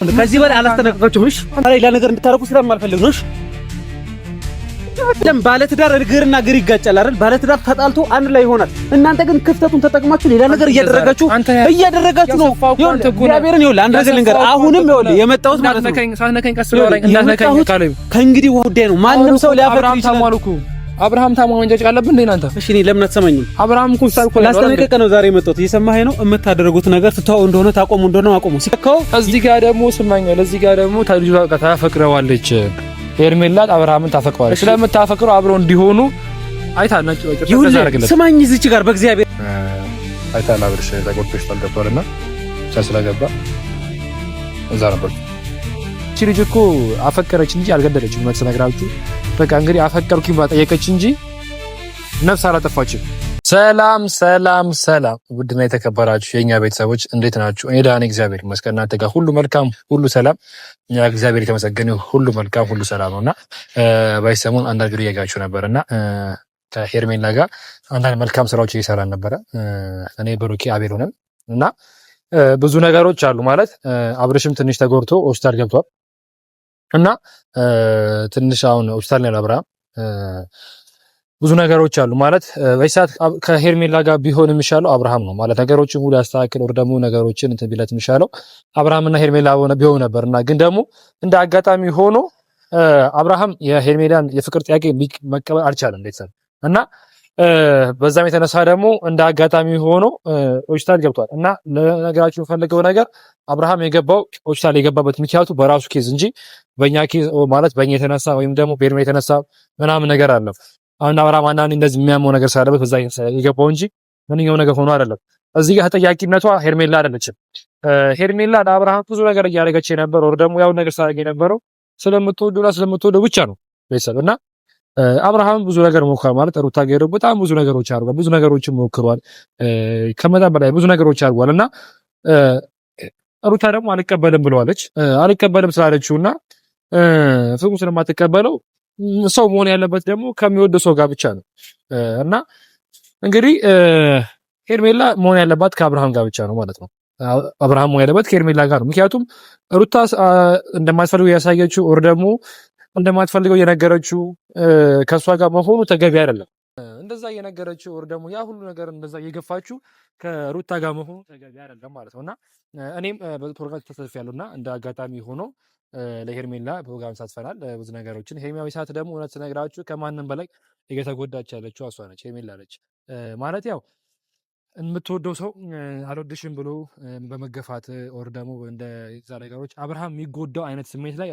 ከዚህ በላይ አላስተነቀቀችሁሽ። ሌላ ነገር እንድታረጉ ስለማልፈልግ ነው። ደም ባለትዳር እግርና እግር ይጋጫል አይደል? ባለትዳር ተጣልቶ አንድ ላይ ይሆናል። እናንተ ግን ክፍተቱን ተጠቅማችሁ ሌላ ነገር እያደረጋችሁ ነው። እግዚአብሔርን ይኸውልህ፣ አንድ ነገር ልንገርህ። አሁንም ይኸውልህ የመጣሁት ማለት ነው ከእንግዲህ ጉዳይ ነው። ማንም ሰው ሊያፈርም ይችላል። አብርሃም ታማ ወንጀል አለብን እንዴ እናንተ? እሺ እኔ ለምን አትሰማኝም? አብርሃም እኮ ላስጠነቅቅህ ነው ዛሬ የመጣሁት። እየሰማኸኝ ነው? የምታደርጉት ነገር ትተው እንደሆነ ታቆሙ እንደሆነ አቆሙ። ሲከው እዚህ ጋር ደግሞ ስማኛል። እዚህ ጋር ደግሞ ታልጁ ታፈቅረዋለች። ሄርሜላት አብርሃምን ታፈቅረዋለች። ስለምታፈቅረው አብረው እንዲሆኑ አይታል ነጭ ወጭ ስማኝ፣ እዚች ጋር በእግዚአብሔር አይታል አብርሽ ተቆጥቶሽ ታልገባልና ስለገባ እዛ ነበር። እቺ ልጅ እኮ አፈቀረች እንጂ አልገደለችም። ማለት ነግራችሁ በቃ እንግዲህ አፈቀርኩኝ ባጠየቀች እንጂ ነፍስ አላጠፋችም። ሰላም ሰላም ሰላም፣ ውድና የተከበራችሁ የኛ ቤተሰቦች እንዴት ናችሁ? እኔ ዳኒ እግዚአብሔር ይመስገን። እናንተ ጋር ሁሉ መልካም ሁሉ ሰላም? እኛ እግዚአብሔር የተመሰገነ ሁሉ መልካም ሁሉ ሰላም ነውና ባይሰሙን አንዳንድ ጊዜ እያጋችሁ ነበርና ከሄርሜላ ጋር አንዳንድ መልካም ስራዎች እየሰራን ነበረ። እኔ ብሩኬ አቤል ሆነን እና ብዙ ነገሮች አሉ ማለት አብርሽም ትንሽ ተጎድቶ ሆስፒታል ገብቷል እና ትንሽ አሁን ሆስፒታል ነው አብርሃም። ብዙ ነገሮች አሉ ማለት በይሳት ከሄርሜላ ጋር ቢሆን የሚሻለው አብርሃም ነው ማለት ነገሮችን ሁሉ ያስተካክል ወር ደግሞ ነገሮችን እንትን ቢለት የሚሻለው አብርሃምና ሄርሜላ ቢሆን ነበርና ግን ደግሞ እንደ አጋጣሚ ሆኖ አብርሃም የሄርሜላን የፍቅር ጥያቄ መቀበል አልቻለም ቤተሰብ እና በዛም የተነሳ ደግሞ እንደ አጋጣሚ ሆኖ ሆስፒታል ገብቷል እና ለነገራችሁ ፈልገው ነገር አብርሃም የገባው ሆስፒታል የገባበት ምክንያቱ በራሱ ኬዝ እንጂ በእኛ ኬዝ ማለት በእኛ የተነሳ ወይም ደግሞ በሄርሜላ የተነሳ ምናምን ነገር አለ። አሁን አብርሃም አንዳንዴ እንደዚህ የሚያመው ነገር ስላለበት በዛ የገባው እንጂ ምንኛው ነገር ሆኖ አይደለም። እዚህ ጋር ተጠያቂነቷ ሄርሜላ አይደለችም። ሄርሜላ ለአብርሃም ብዙ ነገር እያደረገች የነበረው ወር ደግሞ ያው ነገር ሳያገኝ የነበረው ስለምትወደው ብቻ ነው ቤተሰብ እና አብርሃም ብዙ ነገር ሞክሯል ማለት ሩታ ጋር በጣም ብዙ ነገሮች አድርጓል። ብዙ ነገሮችን ሞክሯል። ከመጠን በላይ ብዙ ነገሮች አድርጓል እና ሩታ ደግሞ አልቀበልም ብለዋለች። አልቀበልም ስላለችውና ፍቅሩ ስለማትቀበለው ሰው መሆን ያለበት ደግሞ ከሚወደው ሰው ጋር ብቻ ነው እና እንግዲህ ሄርሜላ መሆን ያለባት ከአብርሃም ጋር ብቻ ነው ማለት ነው። አብርሃም መሆን ያለበት ከሄርሜላ ጋር ነው። ምክንያቱም ሩታ እንደማትፈልገው ያሳየችው ወር ደግሞ እንደማትፈልገው የነገረችው ከሷ ጋር መሆኑ ተገቢ አይደለም። እንደዛ የነገረችው ወር ደግሞ ያ ሁሉ ነገር እንደዛ እየገፋችሁ ከሩታ ጋር መሆኑ ተገቢ አይደለም ማለት ነውና እኔም በፕሮግራም ተሳትፌያለሁና እንደ አጋጣሚ ሆኖ ለሄርሜላ ፕሮግራም ሳትፈናል ብዙ ነገሮችን ሄርሜላ ሰዓት ደግሞ እውነት ነግራችሁ ከማንም በላይ እየተጎዳች ያለችው እሷ ነች። ሄርሜላ ነች ማለት ያው የምትወደው ሰው አልወድሽም ብሎ በመገፋት ወር ደግሞ እንደ ዛ ነገሮች አብርሃም የሚጎዳው አይነት ስሜት ላይ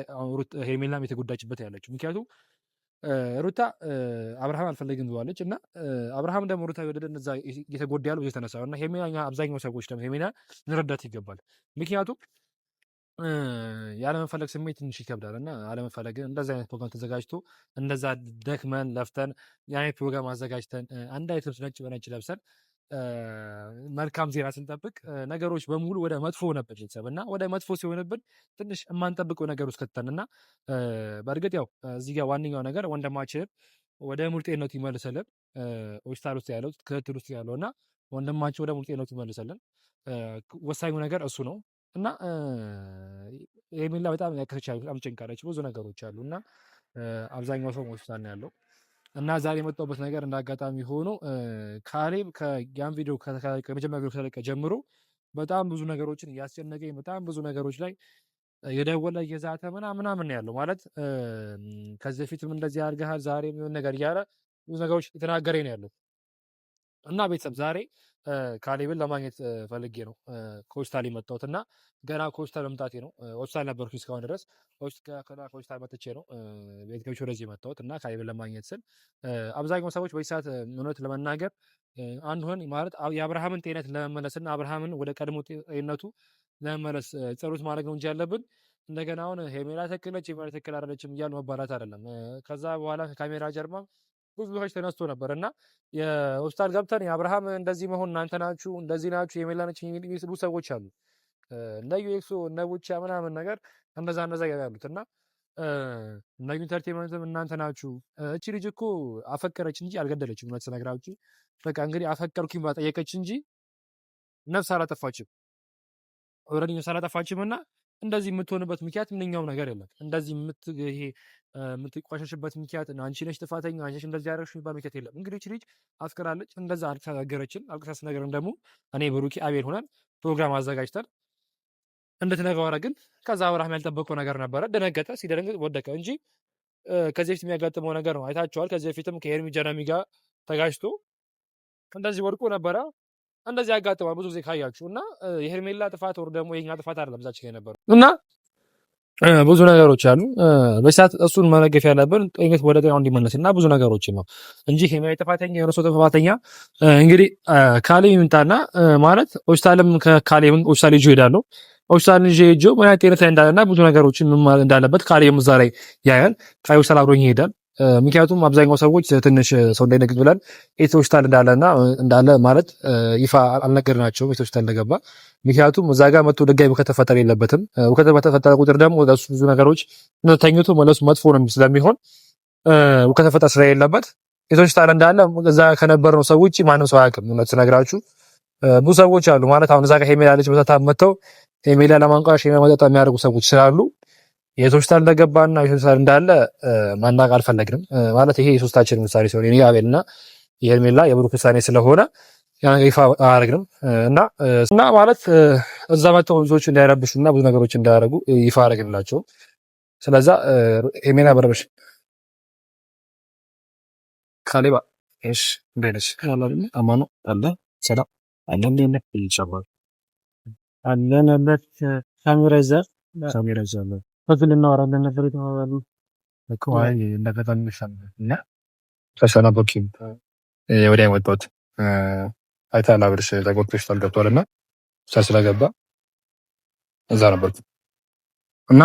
ሄርሜላም የተጎዳችበት ያለችው ምክንያቱም ሩታ አብርሃም አልፈልግም ብላለች እና አብርሃም ደግሞ ሩታ ወደደ እዛ እየተጎዳ ያለው እየተነሳ እና ሄርሜላ አብዛኛው ሰዎች ደግሞ ሄርሜላ እንረዳት ይገባል። ምክንያቱም ያለመፈለግ ስሜት ትንሽ ይከብዳል እና አለመፈለግ እንደዛ አይነት ፕሮግራም ተዘጋጅቶ እንደዛ ደክመን ለፍተን የአይነት ፕሮግራም አዘጋጅተን አንድ አይነት ልብስ ነጭ በነጭ ለብሰን መልካም ዜና ስንጠብቅ ነገሮች በሙሉ ወደ መጥፎ ሆነበት ቤተሰብ እና ወደ መጥፎ ሲሆንብን ትንሽ የማንጠብቀው ነገር ውስጥ ከተን እና በእርግጥ ያው እዚህ ጋር ዋነኛው ነገር ወንድማችን ወደ ሙሉ ጤንነቱ ይመልሰልን። ሆስፒታል ውስጥ ያለው ክትትል ውስጥ ያለው እና ወንድማችን ወደ ሙሉ ጤንነቱ ይመልሰልን። ወሳኙ ነገር እሱ ነው እና ሄርሜላ በጣም ያከተቻለች በጣም ጭንቃለች። ብዙ ነገሮች አሉ እና አብዛኛው ሰው ሆስፒታል ነው ያለው እና ዛሬ የመጣሁበት ነገር እንዳጋጣሚ ሆኖ ካሌብ ከያን ቪዲዮ ከመጀመሪያ ቪዲዮ ከተለቀቀ ጀምሮ በጣም ብዙ ነገሮችን እያስጨነቀኝ በጣም ብዙ ነገሮች ላይ የደወለ እየዛተ ምናምን ያለው ማለት ከዚህ በፊትም እንደዚህ አድርገሃል ዛሬ የሚሆን ነገር እያለ ብዙ ነገሮች የተናገረኝ ነው ያለው እና ቤተሰብ ዛሬ ካሌብን ለማግኘት ፈልጌ ነው ከሆስፒታል የመጣሁት እና ገና ከሆስፒታል መምጣቴ ነው። ሆስፒታል ነበርኩኝ እስካሁን ድረስ ከሆስፒታል መጥቼ ነው ቤት ገብቼ ወደዚህ የመጣሁት እና ካሌብን ለማግኘት ስል አብዛኛው ሰዎች በዚህ ሰዓት እውነት ለመናገር አንድ ሆን ማለት የአብርሃምን ጤንነት ለመመለስና አብርሃምን ወደ ቀድሞ ጤንነቱ ለመመለስ ጸሎት ማድረግ ነው እንጂ ያለብን እንደገና አሁን ሄርሜላ ትክክል ነች ሄርሜላ ትክክል አይደለችም እያሉ መባላት አይደለም። ከዛ በኋላ ከካሜራ ጀርባ ብዙ ሰዎች ተነስቶ ነበር እና የሆስፒታል ገብተን የአብርሃም እንደዚህ መሆን እናንተ ናችሁ እንደዚህ ናችሁ ሄርሜላ ነች የሚሉ ሰዎች አሉ። እነ ዩኤክሶ እነ ቡቻ ምናምን ነገር እንደዛ ያሉት እና እነ ኢንተርቴይንመንትም እናንተ ናችሁ። እቺ ልጅ እኮ አፈቀረች እንጂ አልገደለችም። እውነት ስነግራችሁ በቃ እንግዲህ አፈቀርኩኝ ባጠየቀች እንጂ ነፍስ አላጠፋችም። ኦልሬዲ ነፍስ አላጠፋችም እና እንደዚህ የምትሆንበት ምክንያት ምንኛውም ነገር የለም። እንደዚህ የምትቋሸሽበት ምክንያት አንቺ ነሽ ጥፋተኛ፣ አንቺ ነሽ እንደዚህ ያደረግሽ የሚባል ምክንያት የለም። እንግዲህ እቺ ልጅ አፍቅራለች፣ እንደዛ አልተናገረችን። አልቅሳስ ነገርም ደግሞ እኔ ብሩኬ አቤል ሆነን ፕሮግራም አዘጋጅተን እንድትነግረው አደረግን። ከዛ አብርሃም ያልጠበቀው ነገር ነበረ። ደነገጠ። ሲደነግጥ ወደቀ እንጂ ከዚህ በፊት የሚያጋጥመው ነገር ነው። አይታችኋል። ከዚህ በፊትም ከሄርሚ ጀረሚ ጋር ተጋጅቶ እንደዚህ ወድቆ ነበረ። እንደዚህ ያጋጥማል ብዙ ጊዜ ካያችሁ እና የሄርሜላ ጥፋት ወር ደግሞ የኛ ጥፋት አይደለም እዛች ጋር የነበረው እና ብዙ ነገሮች አሉ። በሰዓት እሱን መነገፍ ያለብን ጤንነት ወደ ጤናው እንዲመለስ እና ብዙ ነገሮች ነው እንጂ ሄርሜላ ጥፋተኛ የሆነ ሰው ጥፋተኛ እንግዲህ ካሌብ ይምጣና ማለት ሆስፒታልም ከካሌብ ሆስፒታል ይዤ እሄዳለሁ። ሆስፒታል ይዤ ሄጄው ምን አይነት ጤንነት ላይ እንዳለና ብዙ ነገሮችን ምን ማለት እንዳለበት ካሌብም እዛ ላይ ያያል። ካሌብ ሆስፒታል አብሮኝ ይሄዳል። ምክንያቱም አብዛኛው ሰዎች ትንሽ ሰው እንዳይነግጥ ብለን የት ሆስፒታል እንዳለ ማለት ይፋ አልነገርናቸውም የት ሆስፒታል እንደገባ። ምክንያቱም እዛ ጋር መጥቶ ድጋሚ ከተፈጠረ የለበትም። ከተፈጠረ ቁጥር ደግሞ ለሱ ብዙ ነገሮች ተኝቶ መለሱ መጥፎ ነው ስለሚሆን ከተፈጠረ ስለሌለበት የት ሆስፒታል እንዳለ እዛ ከነበርነው ሰው ውጪ ማንም ሰው አያውቅም። እውነት ስነግራችሁ ብዙ ሰዎች አሉ ማለት አሁን እዛ ጋር ሄሜላ ልጅ በታታ መጥተው ሄሜላ ለማንቋሽ ሄሜላ መጠጣ የሚያደርጉ ሰዎች ስላሉ የት ሆስፒታል እንደገባና የት ሆስፒታል እንዳለ ማናቅ አልፈለግንም። ማለት ይሄ የሶስታችን ምሳሌ ሲሆን የኔ አቤልና የሄርሜላ የብሩክ ውሳኔ ስለሆነ ይፋ አያደርግንም እና ማለት እዛ መጥተው ብዙዎች እንዳይረብሹና ብዙ ነገሮች እንዳያደርጉ ይፋ አደረግንላቸው። ስለዛ ሄርሜላ በረበሽ ካሌባ እሺ በለሽ አማኑ አለ ሰላም አለን ለነ ይቻላል አለን አለት ካሜራዛ በግል እናወራለን ነበር የተባባሉ እኮ አይ እንደገና እና ተሰናበኪም ወዲያ ወጣሁት አይታና ብርሽ ተቆጥቶሽ ተልገብቷልና ስለገባ እዛ ነበር እና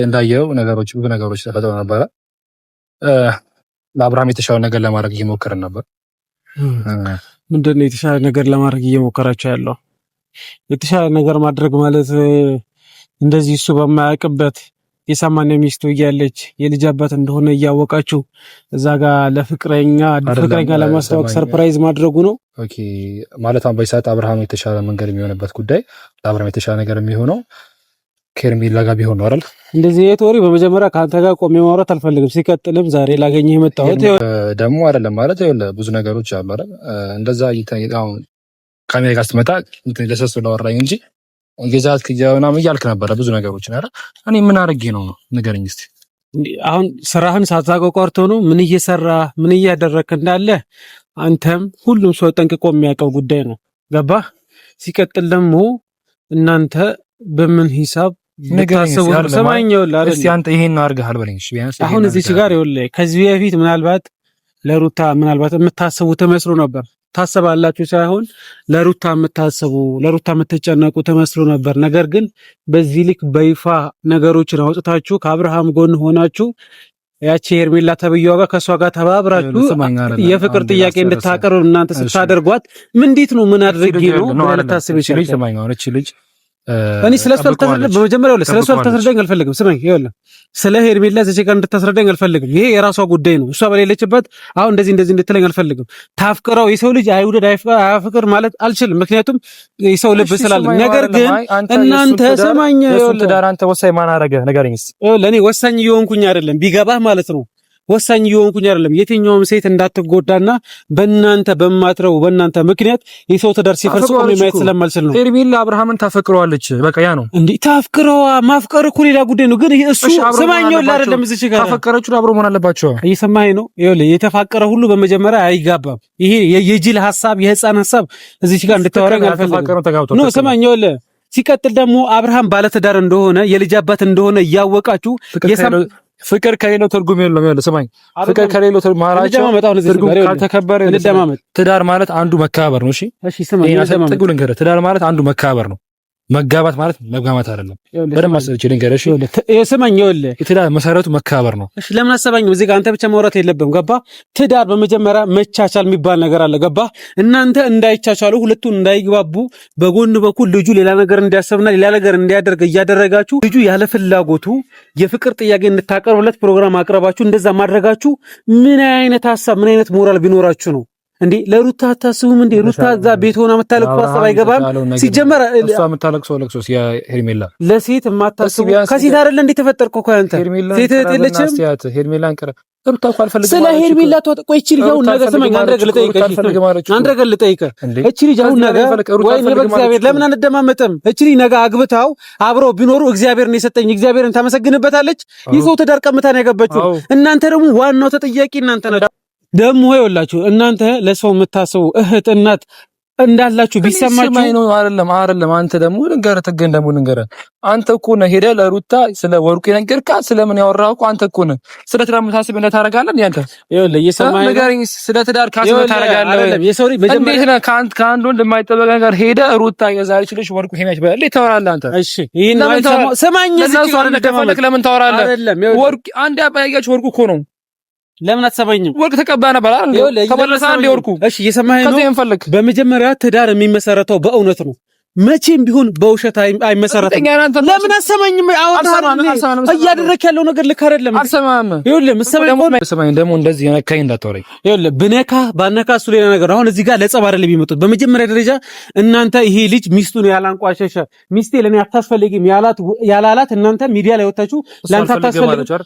እንዳየው ነገሮች ብዙ ነገሮች ተፈጥሮ ነበረ። ለአብርሃም የተሻለ ነገር ለማድረግ እየሞከርን ነበር። ምንድነው የተሻለ ነገር ለማድረግ እየሞከራችሁ ያለው? የተሻለ ነገር ማድረግ ማለት እንደዚህ እሱ በማያውቅበት የሰማንያ ሚስቱ እያለች የልጅ አባት እንደሆነ እያወቃችሁ እዛ ጋር ለፍቅረኛ ለማስተዋወቅ ሰርፕራይዝ ማድረጉ ነው። ኦኬ ማለት አሁን በሰዓት አብርሃም የተሻለ መንገድ የሚሆንበት ጉዳይ ለአብርሃም የተሻለ ነገር የሚሆነው ከሄርሜላ ጋር ቢሆን ነው አይደል? እንደዚህ የቶሪ በመጀመሪያ ከአንተ ጋር ቆሜ ማውራት አልፈልግም። ሲቀጥልም ዛሬ ላገኘህ የመጣሁት ደግሞ አይደለም ማለት ብዙ ነገሮች አሉ አይደል? እንደዛ አሁን ካሜራ ጋር ስትመጣ ለሰስ ለወራኝ እንጂ ገዛት ከጃውና እያልክ ነበረ ብዙ ነገሮች አይደል? እኔ ምን አድርጌ ነው ንገረኝ እስቲ። አሁን ስራህን ሳታውቀው ቀርቶ ነው ምን እየሰራ ምን እያደረክ እንዳለ አንተም ሁሉም ሰው ጠንቅቆ የሚያውቀው ጉዳይ ነው። ገባህ? ሲቀጥል ደግሞ እናንተ በምን ሂሳብ ነገርሰው ሰማኛው አይደል? እስቲ አንተ ይሄን አድርገሃል በለኝ እሺ። ቢያንስ አሁን እዚህ ጋር ይኸውልህ ከዚህ በፊት ምናልባት ለሩታ ምናልባት የምታስቡ ተመስሎ ነበር። ታሰባላችሁ ሳይሆን ለሩታ የምትጨነቁ ተመስሎ ነበር። ነገር ግን በዚህ ልክ በይፋ ነገሮችን አውጥታችሁ ከአብርሃም ጎን ሆናችሁ ያቺ ሄርሜላ ተብዬዋ ጋር ከሷ ጋር ተባብራችሁ የፍቅር ጥያቄ እንድታቀርብ እናንተ ስታደርጓት እንዴት ነው ምን አድርጌ ነው ማለት ታስብ ይችላል። ሰማኛው እቺ ልጅ እኔ በመጀመሪያው ስለሷ ልታስረዳኝ አልፈልግም። ስማኝ ይኸውልህ ስለ ሄርሜላ እዚህ ጋር እንድታስረዳኝ አልፈልግም። ይሄ የራሷ ጉዳይ ነው። እሷ በሌለችበት አሁን እንደዚህ እንድትለኝ አልፈልግም። ታፍቅረው የሰው ልጅ አይውደድ አያፍቅር ማለት አልችልም። ምክንያቱም የሰው ልብ ስላለ። ነገር ግን እናንተ ሰማኝ ይኸውልህ ትዳር አንተ ወሳኝ ማን አደረገ ንገረኝ እስኪ። ለኔ ወሳኝ እየሆንኩኝ አይደለም ቢገባህ ማለት ነው። ወሳኝ እየሆንኩኝ አይደለም። የትኛውም ሴት እንዳትጎዳና በእናንተ በእናንተ ምክንያት የሰው ትዳር ሲፈርስ ቆሜ ማየት ስለማልችል ነው። ሄርሜላ አብርሃምን ታፈቅረዋለች። በቃ ያ ነው እንዴ? ታፍቅረዋ ማፍቀር እኮ ሌላ ጉዳይ ነው። ግን እሱ ስማኛው አይደለም እዚህ ጋር ታፈቀረችው አብሮ መሆን አለባቸው። እየሰማኸኝ ነው? ይኸውልህ የተፋቀረ ሁሉ በመጀመሪያ አይጋባም። ይሄ የጅል ሐሳብ የህፃን ሐሳብ እዚህ ጋር እንድታወራኝ አልፈልግም። ነው ስማኛው ይኸውልህ ሲቀጥል ደግሞ አብርሃም ባለትዳር እንደሆነ የልጅ አባት እንደሆነ እያወቃችሁ ፍቅር ከሌለው ትርጉም የለውም። ያለው ሰማኝ ፍቅር ከሌለው ትርጉም ካልተከበረ ትዳር ማለት አንዱ መከባበር ነው። እሺ ስማኝ ትዳር ማለት አንዱ መከባበር ነው። መጋባት ማለት መጋማት አይደለም። በደንብ አስበሽ ልንገርሽ። ስማኝ ይኸውልህ ትዳር መሰረቱ መከባበር ነው። እሺ ለምን አሰባኝ? እዚህ ጋር አንተ ብቻ ማውራት የለብህም። ገባ? ትዳር በመጀመሪያ መቻቻል የሚባል ነገር አለ። ገባ? እናንተ እንዳይቻቻሉ ሁለቱን እንዳይግባቡ በጎን በኩል ልጁ ሌላ ነገር እንዲያሰብና ሌላ ነገር እንዲያደርግ እያደረጋችሁ ልጁ ያለ ፍላጎቱ የፍቅር ጥያቄ እንድታቀርብለት ፕሮግራም አቅርባችሁ እንደዛ ማድረጋችሁ ምን አይነት ሐሳብ ምን አይነት ሞራል ቢኖራችሁ ነው? እንዴ ለሩታ አታስቡም እንዴ? ሩታ እዛ ቤት ሆና የምታለቅሰው ሀሳብ አይገባም። ሲጀመር እሷ የምታለቅሰው ለቅሶ ሄርሜላ ለሴት የማታስቡ ከሴት አይደለ እንዴ ተፈጠርኩ እኮ አንተ ሴት የለችም። ሄርሜላን ቀረ ሩታ እኮ አልፈልግም ስለ ሄርሜላ ተወጥቆ እቺ ልጅ አሁን ነገር ስማኝ፣ አንድ ነገር ልጠይቅህ እቺ ልጅ አሁን ነገር ወይ በእግዚአብሔር ለምን አንደማመጥም? እቺ ልጅ ነገ አግብታው አብረው ቢኖሩ እግዚአብሔርን የሰጠኝ እግዚአብሔርን ታመሰግንበታለች። ይዘው ትዳር ቀምታ ነው ያገባችው። እናንተ ደግሞ ዋናው ተጠያቂ እናንተ ናችሁ። ደግሞ ይኸውላችሁ እናንተ ለሰው የምታስቡ እህት እናት እንዳላችሁ ቢሰማችሁ ነው። አይደለም አንተ ደግሞ ንገረ ተገን ደግሞ ንገረ አንተ እኮ ነህ ሄደህ ለሩታ ስለ ወርቁ የነገርካት ስለምን ያወራው እኮ አንተ እኮ ነህ። ስለ ትዳር መታሰብ እንደታረጋለህ ያንተ ይኸውልህ እየሰማኸኝ ንገረኝ። ስለ ትዳር ካስበ ታረጋለህ አይደለም? የሰው ልጅ በጀመረ እንዴት ነህ ከአንድ ወንድ የማይጠበቅ ነገር ሄደህ ሩታ የዛሬች ልጅ ወርቁ ሄማች በል እንዴት ታወራለህ አንተ? እሺ ይሄን ሰማኝ። ለምን ታወራለህ? ወርቁ አንድ ያባያችሁ ወርቁ እኮ ነው። ለምን አትሰማኝም? ወርቅ ተቀባይ ነበር አይደል? ተመለሰ አንዴ ወርቁ። እሺ እየሰማኸኝ ነው? በመጀመሪያ ትዳር የሚመሰረተው በእውነት ነው። መቼም ቢሆን በውሸት አይመሰረትም። ለምን አትሰማኝም? እያደረክ ያለው ነገር ልክ አይደለም። አልሰማህም? ይኸውልህ ሰማኝ ደግሞ እንደዚህ የነካኝ እንዳታወራኝ። ይኸውልህ ብነካ ባነካ እሱ ሌላ ነገር። አሁን እዚህ ጋር ለጸብ አይደለም የሚመጡት። በመጀመሪያ ደረጃ እናንተ ይሄ ልጅ ሚስቱን ያላንቋሸሸ ሚስቴ ለኔ አታስፈልጊም ያላላት እናንተ ሚዲያ ላይ ወጣችሁ ላንተ አታስፈልጊም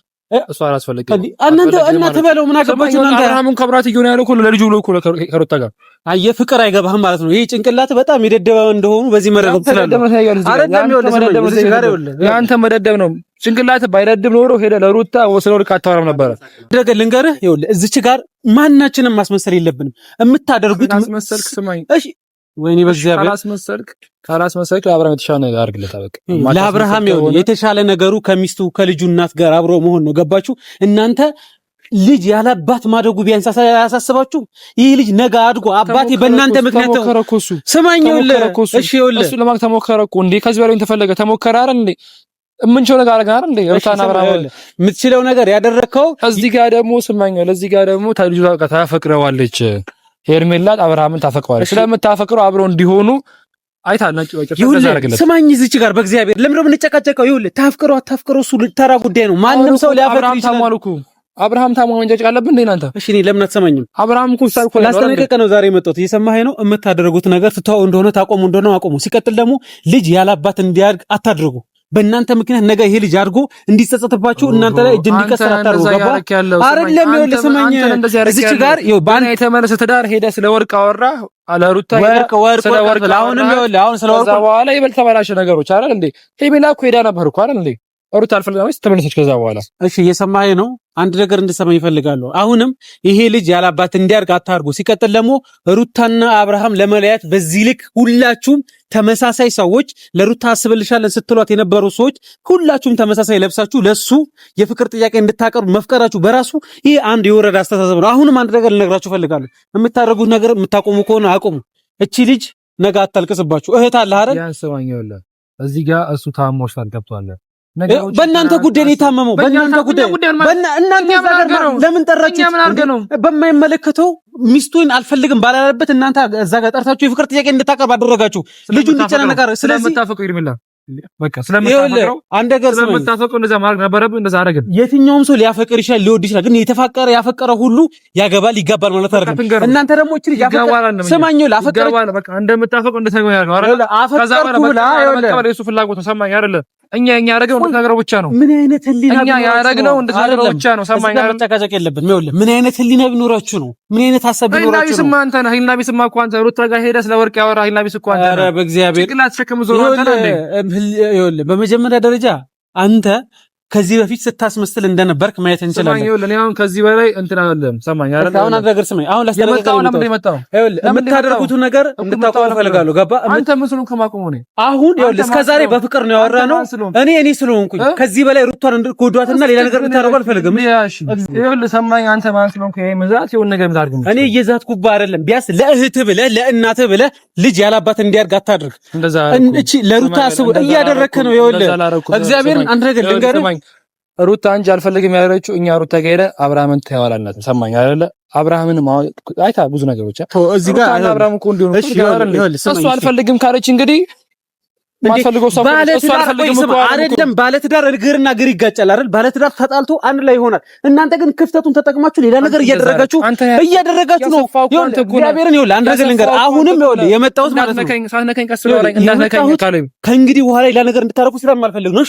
እሷ አላስፈልግም እናንተ በለው ምን አገባችሁ እናንተ? አብርሃምን ከብራት ይሁን ያለው እኮ ለልጁ ብሎ እኮ ከሩታ ጋር አየህ፣ ፍቅር አይገባህም ማለት ነው። ይሄ ጭንቅላት በጣም የደደበ እንደሆኑ በዚህ መረዳት ትችላለህ አይደለም? ያንተ መደደብ ነው። ጭንቅላት ባይደደብ ኖሮ ሄደ ለሩታ ወስለው ልክ አታወራም ነበረ። ደገ ልንገርህ፣ ይኸውልህ እዚች ጋር ማናችንም ማስመሰል የለብንም። የምታደርጉት ማስመሰልክ ስማኝ እሺ ወይኔ በእግዚአብሔር ካላስመሰልክ ለአብርሃም የተሻለ ነገር አድርግለት። በቃ ለአብርሃም የተሻለ ነገሩ ከሚስቱ ከልጁ እናት ጋር አብሮ መሆን ነው። ገባችሁ እናንተ? ልጅ ያላባት ማደጉ ቢያንስ አያሳስባችሁ? ይህ ልጅ ነገ አድጎ አባቴ በእናንተ ምክንያት ተሞከረኩ። ስማኝ እሺ እሱ ለማግኘት ተሞከረኩ እንዴ? ከዚህ በላይ ተፈለገ ተሞከረ አይደል እንዴ? ምንቸው ነገር አረጋ አይደል እንዴ? ሩታና አብርሃም የምትችለው ነገር ያደረከው። እዚህ ጋር ደግሞ ስማኝ፣ ለዚህ ጋር ደግሞ ልጁ ታፈቅረዋለች ሄርሜላ አብርሃምን ታፈቅረዋለች። ስለምታፈቅረው አብረው እንዲሆኑ አይታል ነጭ ወጭ ተዘረገለት። ስማኝ እዚች ጋር በእግዚአብሔር ለምን ነው የምንጨቃጨቀው? ይኸውልህ ታፍቅረው አታፍቅረው እሱ ተራ ጉዳይ ነው። ማንም ሰው ሊያፈቅር ይችላል። አብርሃም ታሟል እንጨጭ አለብን እንዴ እናንተ? እሺ እኔ ለምን አትሰማኝም? አብርሃም እኮ ሳልኩ ላስጠነቀቀ ነው ዛሬ የመጣሁት። እየሰማኸኝ ነው? የምታደርጉት ነገር ትተው እንደሆነ ታቆሙ እንደሆነ አቆሙ። ሲቀጥል ደግሞ ልጅ ያላባት እንዲያድግ አታድርጉ። በእናንተ ምክንያት ነገ ይሄ ልጅ አድርጎ እንዲጸጸትባችሁ እናንተ ላይ እጅ እንዲቀሰር አታርጉ። ገባ አይደለም? ይኸውልህ ስማኝ እዚች ጋር ይኸው ባን የተመለሰ ትዳር ሄደ ስለ ወርቅ አወራ አለሩታ ወርቅ አሁንም ይኸውልህ አሁን ስለ ወርቅ በኋላ ይበልጥ ተበላሸ ነገሮች አይደል እንዴ? ሄሜላ እኮ ሄዳ ነበር እኮ አይደል እንዴ? ሩታ አልፈልጋለች ተመለሰች ከዛ በኋላ። እሺ እየሰማኸኝ ነው? አንድ ነገር እንድሰማኝ ይፈልጋሉ። አሁንም ይሄ ልጅ ያላባት እንዲያርግ አታርጉ። ሲቀጥል ደግሞ ሩታና አብርሃም ለመለያት በዚህ ልክ ሁላችሁም ተመሳሳይ ሰዎች ለሩታ አስብልሻለን ስትሏት የነበሩ ሰዎች ሁላችሁም ተመሳሳይ ለብሳችሁ ለሱ የፍቅር ጥያቄ እንድታቀርቡ መፍቀራችሁ በራሱ ይሄ አንድ የወረደ አስተሳሰብ ነው። አሁንም አንድ ነገር ልነግራችሁ ፈልጋለሁ። የምታደርጉት ነገር የምታቆሙ ከሆነ አቁሙ። እቺ ልጅ ነገ አታልቅስባችሁ። እህት አለ አይደል? ያንሰዋኛል እዚህ ጋር እሱ ታሞሽ ገብቷል። በእናንተ ጉዳይ ነው የታመመው። በእናንተ ጉዳይ እናንተ ለምን ጠራችሁ? በማይመለከተው ሚስቱን አልፈልግም ባላለበት እናንተ እዛ ጋር ጠርታችሁ የፍቅር ጥያቄ እንድታቀርብ አደረጋችሁ። ልጁ እንዲጨናነቅ። ስለዚህ ስለምታፈቅሩ ይርሚላ በቃ ስለምታፈቅረው አንድ ነገር ስለምታፈቅሩ እንደዛ ማድረግ ነበረብህ። እንደዛ አደረግን። የትኛውም ሰው ሊያፈቅር ይችላል፣ ሊወድ ይችላል። ግን የተፋቀረ ያፈቀረ ሁሉ ያገባል፣ ይጋባል ማለት አይደለም። እናንተ ደግሞ እቺ ልጅ ያፈቀረ ስማኝ፣ ላፈቀረ በቃ እንደምታፈቅሩ እንደተገኘ ያለው አይደል? ከዛ በኋላ በቃ የሱ ፍላጎት ሰማኝ አይደል? እኛ ያደረግነው እንደተናገረው ብቻ ነው። ምን አይነት ህሊና እኛ ያደረግነው እንደተናገረው ብቻ ነው። ሰማኝ አይደል? መጨቃጨቅ የለብንም። ይኸውልህ ምን አይነት ህሊና ቢኖራችሁ ነው? ምን አይነት ሐሳብ ቢኖራችሁ ነው? ህሊና አንተ ነህ። ህሊና ቢስማ እኮ አንተ ሩታ ጋር ሄደህ ስለ ወርቅ ያወራ ህሊና ቢስ እኮ አንተ ነህ። ኧረ በእግዚአብሔር ጭቅላት ተሸክም ዞር አንተ ነህ እንዴ? ይኸውልህ በመጀመሪያ ደረጃ አንተ ከዚህ በፊት ስታስመስል እንደነበርክ ማየት እንችላለን። ሰማኝ ይኸውልህ፣ አሁን ከዚህ በላይ እንትን አይደለም። ሰማኝ አይደል? አሁን አንድ ነገር ስማኝ። አሁን ላስተላልፈው ነው የመጣው። ይኸውልህ የምታደርጉት ነገር እንድታቆሙ ፈልጋለሁ። ገባ? አንተ መስሎን ከማቆሙ ነው። አሁን ይኸውልህ እስከዛሬ በፍቅር ነው ያወራነው። እኔ ስለሆንኩኝ ከዚህ በላይ ሩቷን እንድትጎዷትና ሌላ ነገር እንድታደርጉ አልፈልግም። ይኸውልህ ሰማኝ። አንተ ማለት ነው ከመዛት የሆነ ነገር ምታርግም። እኔ እየዛትኩብህ አይደለም። ቢያንስ ለእህትህ ብለህ ለእናትህ ብለህ ልጅ ያላባት እንዲያርግ አታድርግ። እንደዛ እቺ ለሩታ አስቡ እያደረክ ነው። ይኸውልህ እግዚአብሔርን አንድ ነገር ልንገርህ፣ ሩታ እንጂ አልፈልግም ያለችው እኛ ሩታ ጋር ሄደ አብርሃምን ተያዋላናት። ሰማኝ አይደለ? አብርሃምን አይታ ብዙ ነገሮች እዚህ ጋር አብርሃም እኮ እንዲሆን እሱ አልፈልግም ካለች እንግዲህ ማትፈልገው ሰው እሱ አልፈልግም አይደለም። ባለትዳር እግርና እግር ይጋጫል አይደል? ባለትዳር ተጣልቶ አንድ ላይ ይሆናል። እናንተ ግን ክፍተቱን ተጠቅማችሁ ሌላ ነገር እያደረጋችሁ ነው። እግዚአብሔርን ይኸውልህ አንድ ነገር ልንገር። አሁንም ይኸውልህ የመጣሁት ማለት ነው ከእንግዲህ በኋላ ሌላ ነገር እንድታረጉ ስለማልፈልግ ነው።